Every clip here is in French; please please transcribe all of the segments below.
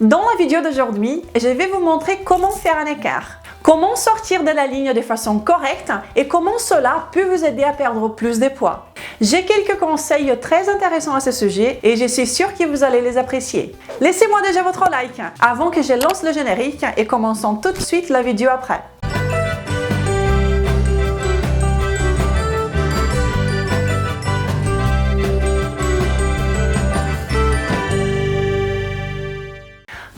Dans la vidéo d'aujourd'hui, je vais vous montrer comment faire un écart, comment sortir de la ligne de façon correcte et comment cela peut vous aider à perdre plus de poids. J'ai quelques conseils très intéressants à ce sujet et je suis sûre que vous allez les apprécier. Laissez-moi déjà votre like avant que je lance le générique et commençons tout de suite la vidéo après.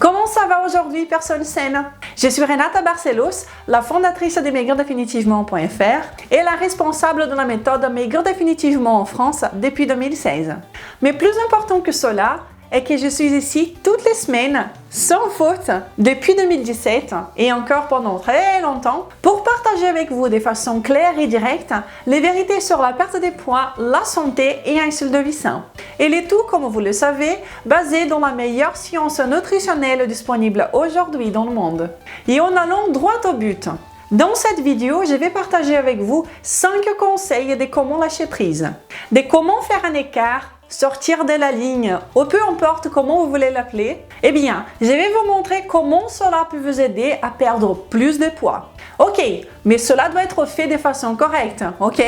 Comment ça va aujourd'hui, personne saine? Je suis Renata Barcelos, la fondatrice de MaigreDéfinitivement.fr et la responsable de la méthode Maigre Définitivement en France depuis 2016. Mais plus important que cela est que je suis ici toutes les semaines, sans faute, depuis 2017 et encore pendant très longtemps, pour partager avec vous de façon claire et directe les vérités sur la perte de poids, la santé et un style de vie sain. Et le tout, comme vous le savez, basé dans la meilleure science nutritionnelle disponible aujourd'hui dans le monde. Et en allant droit au but. Dans cette vidéo, je vais partager avec vous 5 conseils de comment lâcher prise, de comment faire un écart, sortir de la ligne, ou peu importe comment vous voulez l'appeler. Eh bien, je vais vous montrer comment cela peut vous aider à perdre plus de poids. Ok, mais cela doit être fait de façon correcte, ok?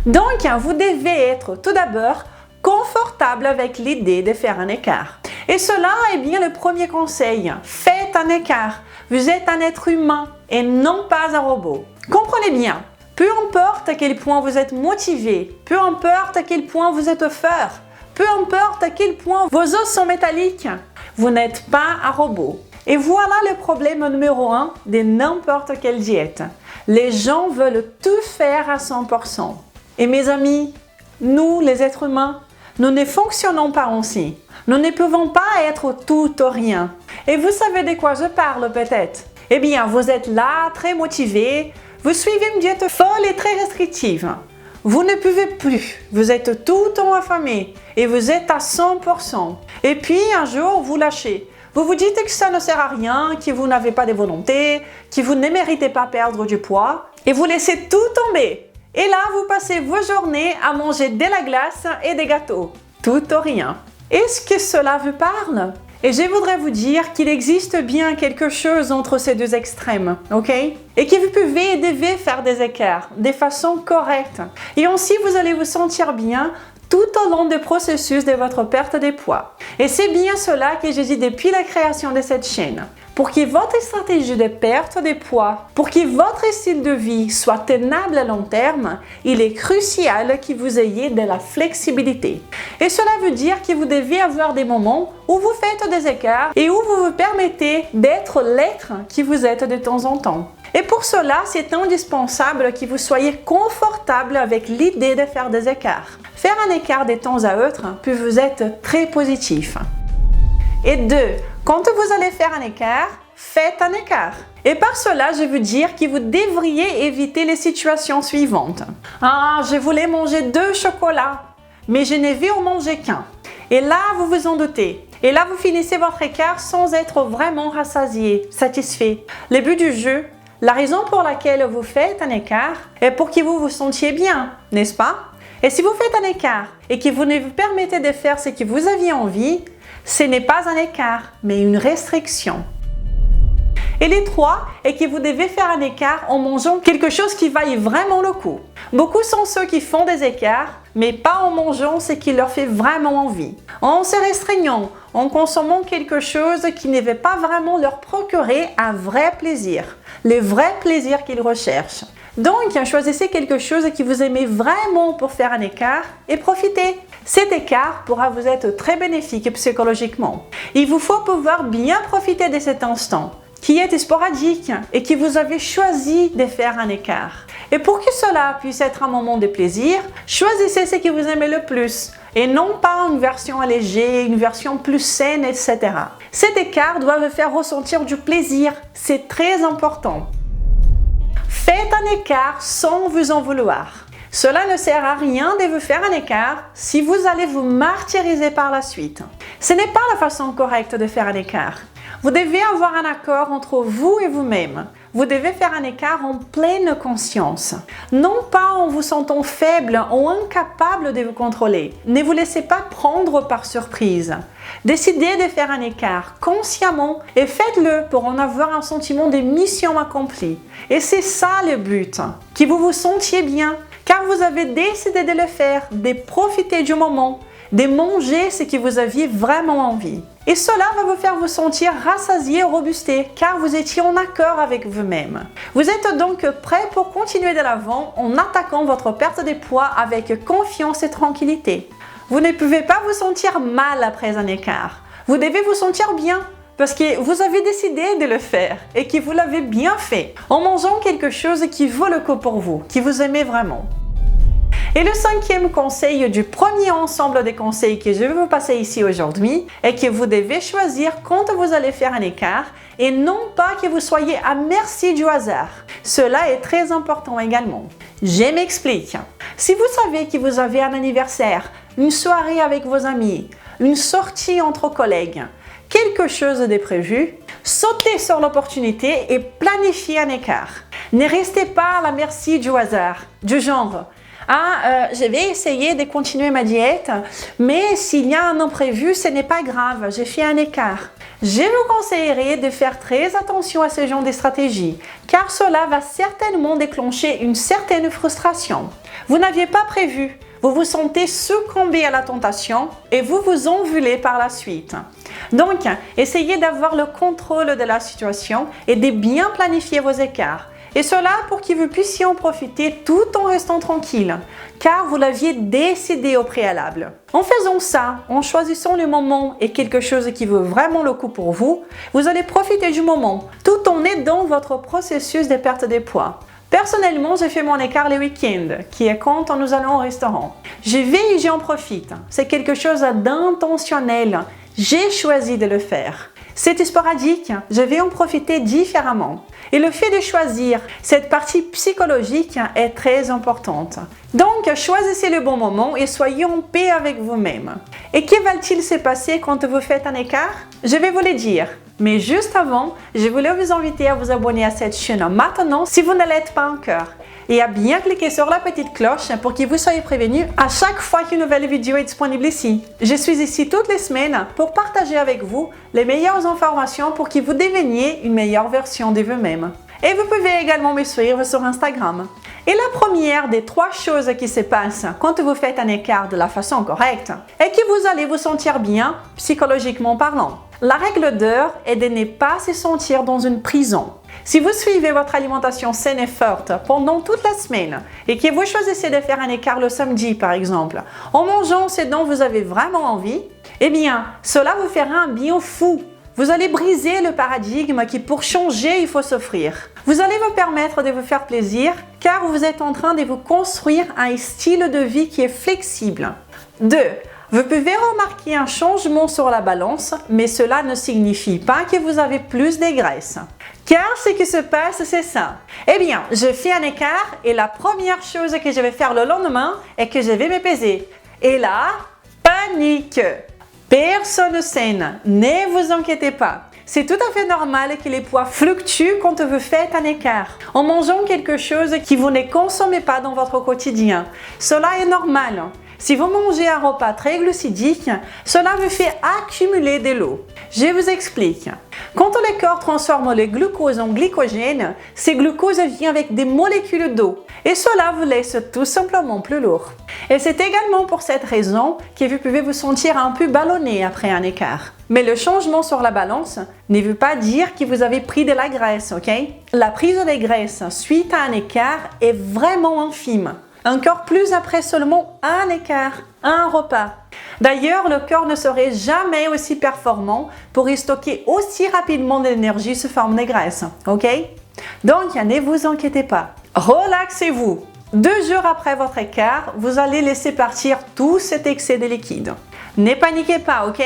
Donc, vous devez être tout d'abord confortable avec l'idée de faire un écart. Et cela est bien le premier conseil. Faites un écart. Vous êtes un être humain et non pas un robot. Comprenez bien. Peu importe à quel point vous êtes motivé, peu importe à quel point vous êtes fort, peu importe à quel point vos os sont métalliques, vous n'êtes pas un robot. Et voilà le problème numéro 1 de n'importe quelle diète. Les gens veulent tout faire à 100%. Et mes amis, nous, les êtres humains, nous ne fonctionnons pas ainsi. Nous ne pouvons pas être tout ou rien. Et vous savez de quoi je parle peut-être? Eh bien, vous êtes là, très motivé. Vous suivez une diète folle et très restrictive. Vous ne pouvez plus. Vous êtes tout le temps affamé et vous êtes à 100%. Et puis un jour, vous lâchez. Vous vous dites que ça ne sert à rien, que vous n'avez pas de volonté, que vous ne méritez pas perdre du poids et vous laissez tout tomber. Et là, vous passez vos journées à manger de la glace et des gâteaux. Tout ou rien. Est-ce que cela vous parle? Et je voudrais vous dire qu'il existe bien quelque chose entre ces deux extrêmes, ok? Et que vous pouvez et devez faire des écarts de façon correcte. Et ainsi, vous allez vous sentir bien tout au long du processus de votre perte de poids. Et c'est bien cela que je dis depuis la création de cette chaîne. Pour que votre stratégie de perte de poids, pour que votre style de vie soit tenable à long terme, il est crucial que vous ayez de la flexibilité. Et cela veut dire que vous devez avoir des moments où vous faites des écarts et où vous vous permettez d'être l'être qui vous êtes de temps en temps. Et pour cela, c'est indispensable que vous soyez confortable avec l'idée de faire des écarts. Faire un écart de temps à autre peut vous être très positif. Et 2, quand vous allez faire un écart, faites un écart. Et par cela, je veux dire que vous devriez éviter les situations suivantes. Ah, je voulais manger 2 chocolats, mais je ne vais en manger qu'un. Et là, vous vous en doutez. Et là, vous finissez votre écart sans être vraiment rassasié, satisfait. Le but du jeu, la raison pour laquelle vous faites un écart est pour que vous vous sentiez bien, n'est-ce pas? Et si vous faites un écart et que vous ne vous permettez de faire ce que vous aviez envie, ce n'est pas un écart, mais une restriction. Et les 3 est que vous devez faire un écart en mangeant quelque chose qui vaille vraiment le coup. Beaucoup sont ceux qui font des écarts, mais pas en mangeant ce qui leur fait vraiment envie. En se restreignant, en consommant quelque chose qui ne va pas vraiment leur procurer un vrai plaisir, le vrai plaisir qu'ils recherchent. Donc, choisissez quelque chose que vous aimez vraiment pour faire un écart et profitez. Cet écart pourra vous être très bénéfique psychologiquement. Il vous faut pouvoir bien profiter de cet instant qui est sporadique et que vous avez choisi de faire un écart. Et pour que cela puisse être un moment de plaisir, choisissez ce que vous aimez le plus et non pas une version allégée, une version plus saine, etc. Cet écart doit vous faire ressentir du plaisir, c'est très important. Faites un écart sans vous en vouloir. Cela ne sert à rien de vous faire un écart si vous allez vous martyriser par la suite. Ce n'est pas la façon correcte de faire un écart. Vous devez avoir un accord entre vous et vous-même. Vous devez faire un écart en pleine conscience. Non pas en vous sentant faible ou incapable de vous contrôler. Ne vous laissez pas prendre par surprise. Décidez de faire un écart consciemment et faites-le pour en avoir un sentiment de mission accomplie. Et c'est ça le but, que vous vous sentiez bien, car vous avez décidé de le faire, de profiter du moment, de manger ce que vous aviez vraiment envie. Et cela va vous faire vous sentir rassasié et robusté, car vous étiez en accord avec vous-même. Vous êtes donc prêt pour continuer de l'avant en attaquant votre perte de poids avec confiance et tranquillité. Vous ne pouvez pas vous sentir mal après un écart. Vous devez vous sentir bien, parce que vous avez décidé de le faire et que vous l'avez bien fait, en mangeant quelque chose qui vaut le coup pour vous, que vous aimez vraiment. Et le cinquième conseil du premier ensemble des conseils que je vais vous passer ici aujourd'hui est que vous devez choisir quand vous allez faire un écart et non pas que vous soyez à merci du hasard. Cela est très important également. Je m'explique. Si vous savez que vous avez un anniversaire, une soirée avec vos amis, une sortie entre collègues, quelque chose de prévu, sautez sur l'opportunité et planifiez un écart. Ne restez pas à la merci du hasard, du genre je vais essayer de continuer ma diète, mais s'il y a un imprévu, ce n'est pas grave, j'ai fait un écart. Je vous conseillerais de faire très attention à ce genre de stratégie, car cela va certainement déclencher une certaine frustration. Vous n'aviez pas prévu, vous vous sentez succomber à la tentation et vous vous en voulez par la suite. Donc, essayez d'avoir le contrôle de la situation et de bien planifier vos écarts. Et cela pour que vous puissiez en profiter tout en restant tranquille, car vous l'aviez décidé au préalable. En faisant ça, en choisissant le moment et quelque chose qui vaut vraiment le coup pour vous, vous allez profiter du moment, tout en aidant votre processus de perte de poids. Personnellement, j'ai fait mon écart le week-end, qui est quand nous allons au restaurant. J'y vais et j'en profite. C'est quelque chose d'intentionnel. J'ai choisi de le faire. C'est sporadique, je vais en profiter différemment. Et le fait de choisir cette partie psychologique est très importante. Donc, choisissez le bon moment et soyez en paix avec vous-même. Et que va-t-il se passer quand vous faites un écart? Je vais vous le dire. Mais juste avant, je voulais vous inviter à vous abonner à cette chaîne maintenant si vous ne l'êtes pas encore. Et à bien cliquer sur la petite cloche pour que vous soyez prévenus à chaque fois qu'une nouvelle vidéo est disponible ici. Je suis ici toutes les semaines pour partager avec vous les meilleures informations pour que vous deveniez une meilleure version de vous-même. Et vous pouvez également me suivre sur Instagram. Et la première des 3 choses qui se passent quand vous faites un écart de la façon correcte est que vous allez vous sentir bien, psychologiquement parlant. La règle d'or est de ne pas se sentir dans une prison. Si vous suivez votre alimentation saine et forte pendant toute la semaine et que vous choisissez de faire un écart le samedi par exemple, en mangeant ce dont vous avez vraiment envie, eh bien, cela vous fera un bien fou. Vous allez briser le paradigme qui pour changer, il faut s'offrir. Vous allez vous permettre de vous faire plaisir car vous êtes en train de vous construire un style de vie qui est flexible. 2. Vous pouvez remarquer un changement sur la balance, mais cela ne signifie pas que vous avez plus de graisse. Car ce qui se passe, c'est ça. Eh bien, je fais un écart et la première chose que je vais faire le lendemain est que je vais me peser. Et là, panique! Personne saine, ne vous inquiétez pas. C'est tout à fait normal que les poids fluctuent quand vous faites un écart, en mangeant quelque chose que vous ne consommez pas dans votre quotidien. Cela est normal. Si vous mangez un repas très glucidique, cela vous fait accumuler de l'eau. Je vous explique. Quand le corps transforme le glucose en glycogène, ce glucose vient avec des molécules d'eau et cela vous laisse tout simplement plus lourd. Et c'est également pour cette raison que vous pouvez vous sentir un peu ballonné après un écart. Mais le changement sur la balance ne veut pas dire que vous avez pris de la graisse, ok? La prise de graisse suite à un écart est vraiment infime. Encore plus après seulement un écart, un repas. D'ailleurs, le corps ne serait jamais aussi performant pour y stocker aussi rapidement de l'énergie sous forme de graisse, ok? Donc, ne vous inquiétez pas. Relaxez-vous. 2 jours après votre écart, vous allez laisser partir tout cet excès de liquide. Ne paniquez pas, ok?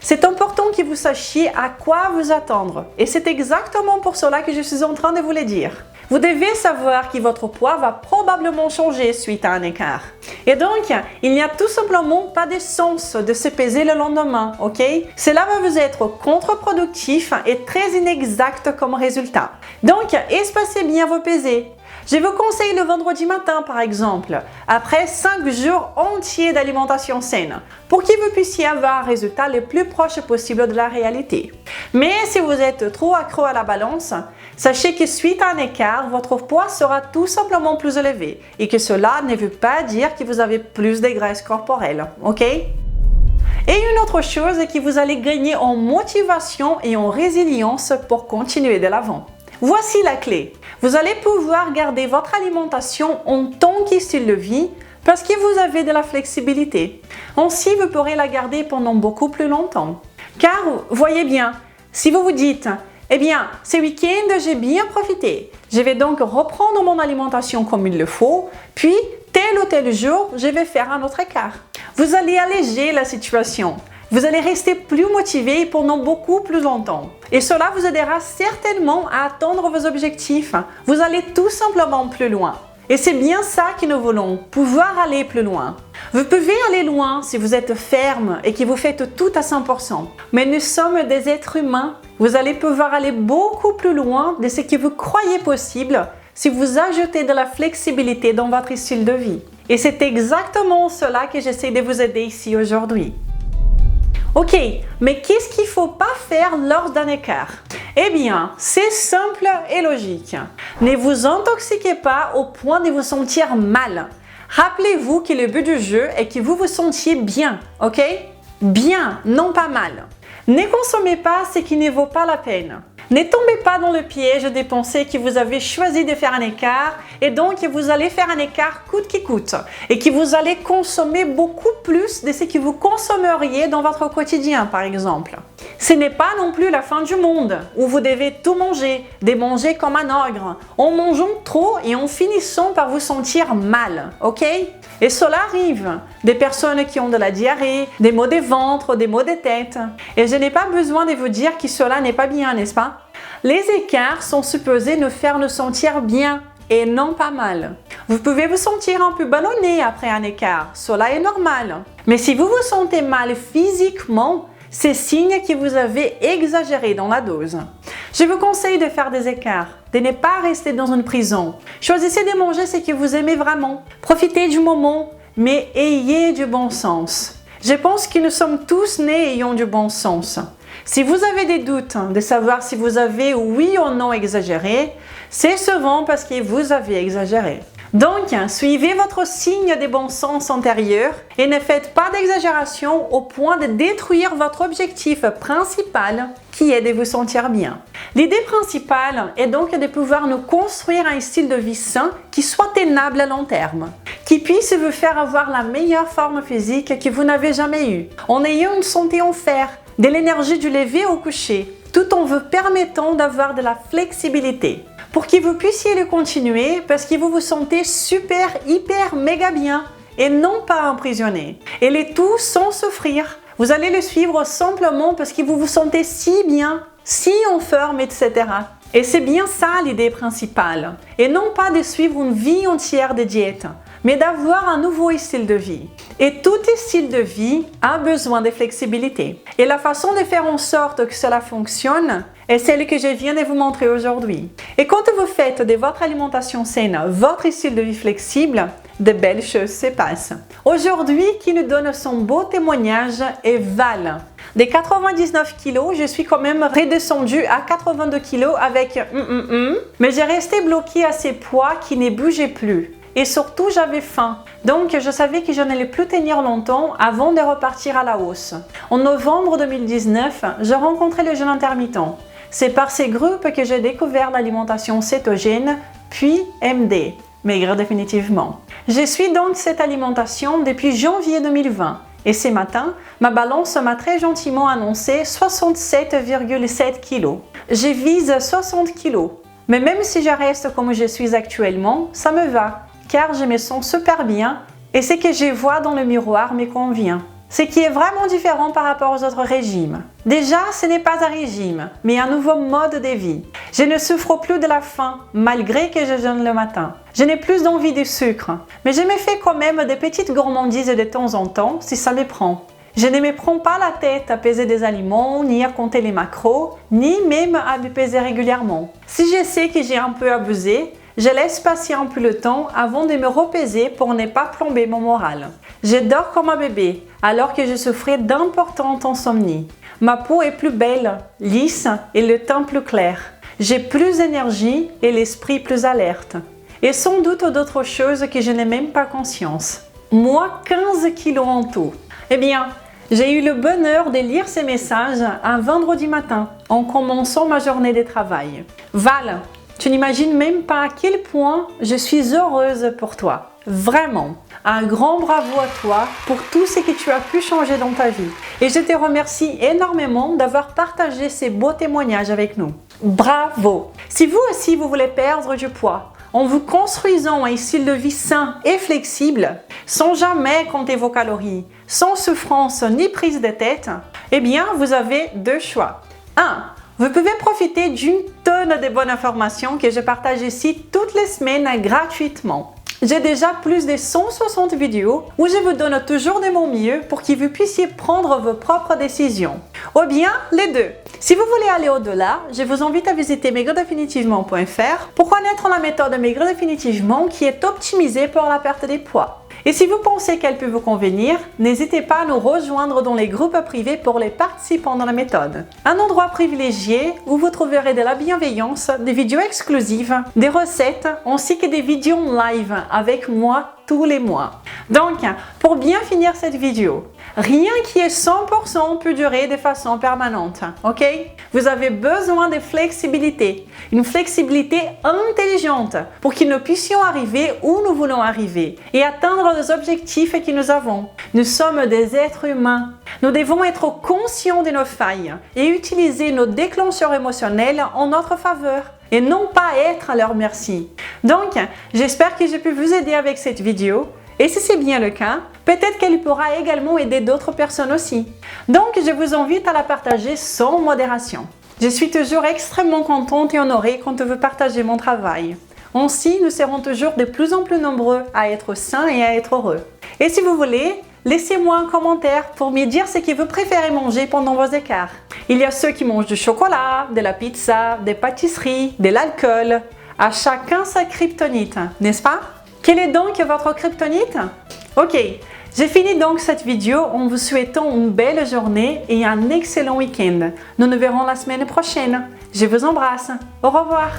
C'est important que vous sachiez à quoi vous attendre. Et c'est exactement pour cela que je suis en train de vous le dire. Vous devez savoir que votre poids va probablement changer suite à un écart. Et donc, il n'y a tout simplement pas de sens de se peser le lendemain, ok? Cela va vous être contre-productif et très inexact comme résultat. Donc, espacez bien vos pesées. Je vous conseille le vendredi matin par exemple, après 5 jours entiers d'alimentation saine, pour que vous puissiez avoir un résultat le plus proche possible de la réalité. Mais si vous êtes trop accro à la balance, sachez que suite à un écart, votre poids sera tout simplement plus élevé et que cela ne veut pas dire que vous avez plus de graisse corporelle, ok? Et une autre chose est que vous allez gagner en motivation et en résilience pour continuer de l'avant. Voici la clé. Vous allez pouvoir garder votre alimentation en tant que style de vie parce que vous avez de la flexibilité. Ainsi, vous pourrez la garder pendant beaucoup plus longtemps. Car, voyez bien, si vous vous dites « Eh bien, ce week-end, j'ai bien profité. Je vais donc reprendre mon alimentation comme il le faut, puis tel ou tel jour, je vais faire un autre écart. » Vous allez alléger la situation. Vous allez rester plus motivé pendant beaucoup plus longtemps. Et cela vous aidera certainement à atteindre vos objectifs. Vous allez tout simplement plus loin. Et c'est bien ça que nous voulons, pouvoir aller plus loin. Vous pouvez aller loin si vous êtes ferme et que vous faites tout à 100%. Mais nous sommes des êtres humains. Vous allez pouvoir aller beaucoup plus loin de ce que vous croyez possible si vous ajoutez de la flexibilité dans votre style de vie. Et c'est exactement cela que j'essaie de vous aider ici aujourd'hui. Ok, mais qu'est-ce qu'il ne faut pas faire lors d'un écart? Eh bien, c'est simple et logique. Ne vous intoxiquez pas au point de vous sentir mal. Rappelez-vous que le but du jeu est que vous vous sentiez bien, ok? Bien, non pas mal. Ne consommez pas ce qui ne vaut pas la peine. Ne tombez pas dans le piège de penser que vous avez choisi de faire un écart et donc que vous allez faire un écart coûte qui coûte et que vous allez consommer beaucoup plus de ce que vous consommeriez dans votre quotidien par exemple. Ce n'est pas non plus la fin du monde où vous devez tout manger, démanger comme un ogre, en mangeant trop et en finissant par vous sentir mal, ok? Et cela arrive, des personnes qui ont de la diarrhée, des maux de ventre, des maux de tête. Et je n'ai pas besoin de vous dire que cela n'est pas bien, n'est-ce pas? Les écarts sont supposés nous faire nous sentir bien et non pas mal. Vous pouvez vous sentir un peu ballonné après un écart, cela est normal. Mais si vous vous sentez mal physiquement, c'est signe que vous avez exagéré dans la dose. Je vous conseille de faire des écarts, de ne pas rester dans une prison. Choisissez de manger ce que vous aimez vraiment. Profitez du moment, mais ayez du bon sens. Je pense que nous sommes tous nés ayant du bon sens. Si vous avez des doutes de savoir si vous avez oui ou non exagéré, c'est souvent parce que vous avez exagéré. Donc, suivez votre signe de bon sens antérieur et ne faites pas d'exagération au point de détruire votre objectif principal qui est de vous sentir bien. L'idée principale est donc de pouvoir nous construire un style de vie sain qui soit tenable à long terme, qui puisse vous faire avoir la meilleure forme physique que vous n'avez jamais eue, en ayant une santé en fer, de l'énergie du lever au coucher, tout en vous permettant d'avoir de la flexibilité. Pour que vous puissiez le continuer parce que vous vous sentez super, hyper, méga bien et non pas emprisonné. Et le tout sans souffrir. Vous allez le suivre simplement parce que vous vous sentez si bien, si en forme, etc. Et c'est bien ça l'idée principale. Et non pas de suivre une vie entière de diète, mais d'avoir un nouveau style de vie. Et tout style de vie a besoin de flexibilité. Et la façon de faire en sorte que cela fonctionne est celle que je viens de vous montrer aujourd'hui. Et quand vous faites de votre alimentation saine votre style de vie flexible, de belles choses se passent. Aujourd'hui, qui nous donne son beau témoignage est Val. De 99 kg, je suis quand même redescendue à 82 kg avec mais j'ai resté bloquée à ces poids qui ne bougeaient plus. Et surtout, j'avais faim. Donc, je savais que je n'allais plus tenir longtemps avant de repartir à la hausse. En novembre 2019, j'ai rencontré le jeûne intermittent. C'est par ces groupes que j'ai découvert l'alimentation cétogène, puis MD, maigrir définitivement. Je suis donc cette alimentation depuis janvier 2020. Et ce matin, ma balance m'a très gentiment annoncé 67,7 kg. Je vise 60 kg. Mais même si je reste comme je suis actuellement, ça me va, car je me sens super bien et ce que je vois dans le miroir me convient. Ce qui est vraiment différent par rapport aux autres régimes. Déjà, ce n'est pas un régime, mais un nouveau mode de vie. Je ne souffre plus de la faim, malgré que je jeûne le matin. Je n'ai plus d'envie de sucre, mais je me fais quand même des petites gourmandises de temps en temps si ça me prend. Je ne me prends pas la tête à peser des aliments, ni à compter les macros, ni même à me peser régulièrement. Si je sais que j'ai un peu abusé, je laisse passer un peu le temps avant de me repaiser pour ne pas plomber mon moral. Je dors comme un bébé, alors que je souffrais d'importantes insomnies. Ma peau est plus belle, lisse et le teint plus clair. J'ai plus d'énergie et l'esprit plus alerte. Et sans doute d'autres choses que je n'ai même pas conscience. Moi, 15 kilos en tout. Eh bien, j'ai eu le bonheur de lire ces messages un vendredi matin, en commençant ma journée de travail. Val, tu n'imagines même pas à quel point je suis heureuse pour toi. Vraiment, un grand bravo à toi pour tout ce que tu as pu changer dans ta vie. Et je te remercie énormément d'avoir partagé ces beaux témoignages avec nous. Bravo! Si vous aussi vous voulez perdre du poids, en vous construisant un style de vie sain et flexible, sans jamais compter vos calories, sans souffrance ni prise de tête, eh bien vous avez deux choix. 1. Vous pouvez profiter d'une tonne de bonnes informations que je partage ici toutes les semaines gratuitement. J'ai déjà plus de 160 vidéos où je vous donne toujours de mon mieux pour que vous puissiez prendre vos propres décisions. Ou bien les deux. Si vous voulez aller au-delà, je vous invite à visiter maigredefinitivement.fr pour connaître la méthode Maigre Définitivement qui est optimisée pour la perte des poids. Et si vous pensez qu'elle peut vous convenir, n'hésitez pas à nous rejoindre dans les groupes privés pour les participants dans la méthode. Un endroit privilégié où vous trouverez de la bienveillance, des vidéos exclusives, des recettes ainsi que des vidéos live avec moi tous les mois. Donc, pour bien finir cette vidéo, rien qui est 100% peut durer de façon permanente, ok? Vous avez besoin de flexibilité, une flexibilité intelligente pour que nous puissions arriver où nous voulons arriver et atteindre les objectifs que nous avons. Nous sommes des êtres humains. Nous devons être conscients de nos failles et utiliser nos déclencheurs émotionnels en notre faveur et non pas être à leur merci. Donc, j'espère que j'ai pu vous aider avec cette vidéo. Et si c'est bien le cas, peut-être qu'elle pourra également aider d'autres personnes aussi. Donc, je vous invite à la partager sans modération. Je suis toujours extrêmement contente et honorée quand vous partagez mon travail. Ainsi, nous serons toujours de plus en plus nombreux à être sains et à être heureux. Et si vous voulez, laissez-moi un commentaire pour me dire ce que vous préférez manger pendant vos écarts. Il y a ceux qui mangent du chocolat, de la pizza, des pâtisseries, de l'alcool. À chacun sa kryptonite, n'est-ce pas? Quelle est donc votre kryptonite? Ok, j'ai fini donc cette vidéo en vous souhaitant une belle journée et un excellent week-end. Nous nous verrons la semaine prochaine. Je vous embrasse. Au revoir.